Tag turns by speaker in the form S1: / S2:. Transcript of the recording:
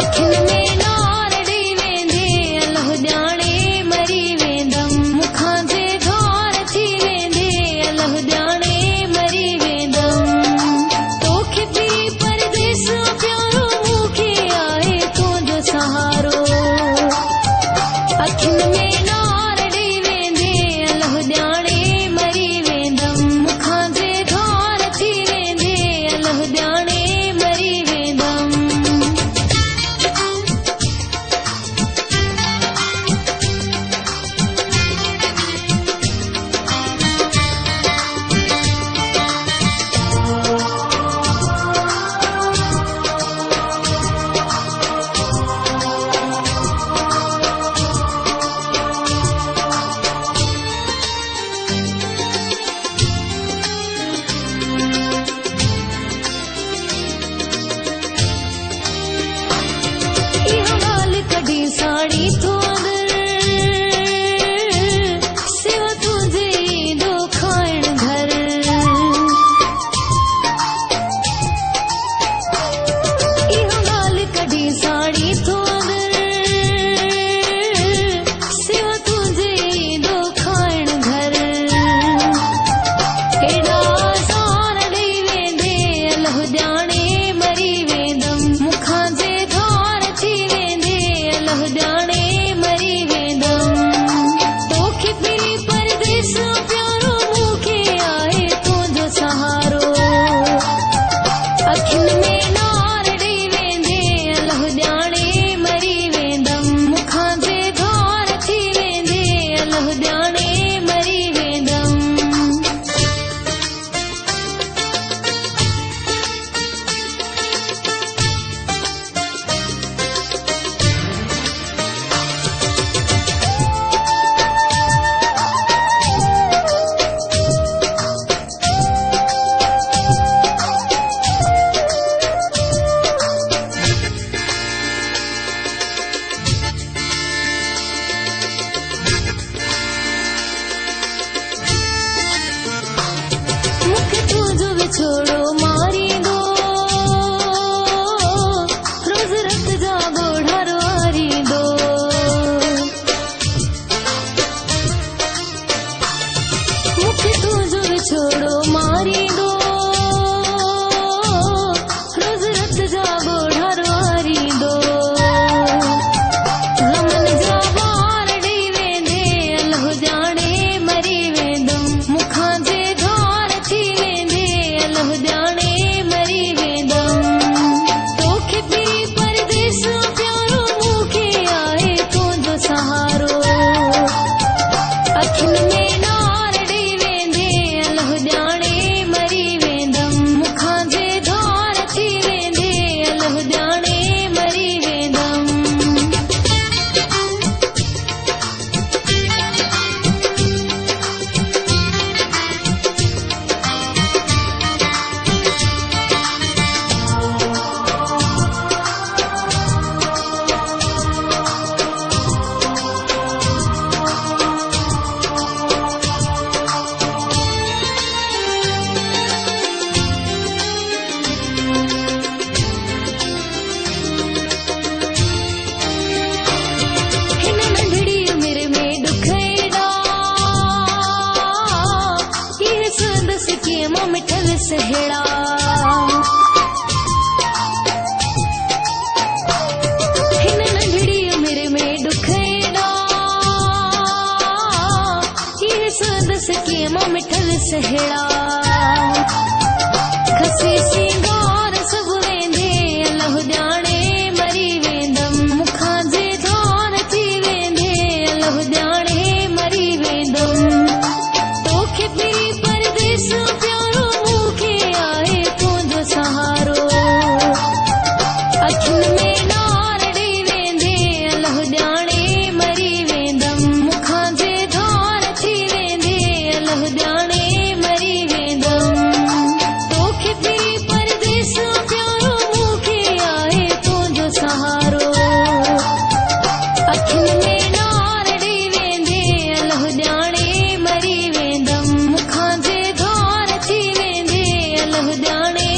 S1: अखियुनि में नार ॾेई वेंदे अलाह ॼाणे मरी वेंदमि मूंखां जे धार थी वेंदे अलाह ॼाणे मरी वेंदमि तोखे बि परदेस प्यारो मूंखे आहे तुंहिंजो सहारो अखियुनि में नार ॾेई वेंदे अलाह ॼाणे मरी वेंदमि मूंखां जे धार थी वेंदे अलाह ॼाणे मरी वेंदमि इहा ॻाल्हि कढी साड़ी तो अंदर सिवा तुंहिंजे ईंदो खाइण घर इहा ॻाल्हि कढी साड़ी तो अंदर सिवा तुंहिंजे ईंदो खाइण घर एॾा सार ॾेई वेंदे अलाह ॼाणे मरी वेंदमि मूंखां जे धार थी वेंदे अलाह ॼाणे मरी वेंदमि तोखे बि परदेस प्यारो मूंखे आहे तुंहिंजो सहारो अखियुनि में नार ॾेई वेंदे अलाह ॼाणे मरी वेंदमि मूंखां जे धार थी वेंदे अलाह ॼाणे मरी वेंदमि मूंखे तुंहिंजो विछोड़ो मारींदो रोज़ रात जा ॻोढ़ा रुआरींदो मूंखे तुंहिंजो विछोड़ो मारींदो रोज़ रात जा ॻोढ़ा रुआरींदो ग़मनि जा वार ॾेई वेंदे अलाह ॼाणे मरी वेंदमि मूंखां जे धार थी वेंदे अलाह ॼाणे मरी वेंदमि तोखे बि परदेस प्यारो मूंखे आहे तुंहिंजो सहारो अखियुनि में नार ॾेई वेंदे अलाह ॼाणे मरी वेंदमि मूंखां जे धार थी वेंदे अलाह ॼाणे मरी वेंदमि हिन नंढड़ी उमिरि में ॾुख एॾा इहे संदसि कीअं मां मिठल सहेड़ा हिन नंढड़ी उमिरि में ॾुख एॾा इहे संदसि कीअं मां मिठल सहेड़ा खसी सिंगार सभु वेंदे अलाह ॼाणे मरी वेंदमि मूंखां जे धार थी वेंदे अलाह ॼाणे मरी वेंदमि तोखे बि परदेस प्यारो मूंखे आहे तुंहिंजो सहारो अखियुनि में नार ॾेई वेंदे अलाह ॼाणे मरी वेंदमि मूंखां जे धार थी वेंदे अलाह ॼाणे मरी वेंदमि तोखे बि परदेस प्यारो मूंखे आहे तुंहिंजो सहारो अखियुनि में नार ॾेई वेंदे अलाह ॼाणे मरी वेंदमि मूंखां जे धार थी वेंदे अलाह ॼाणे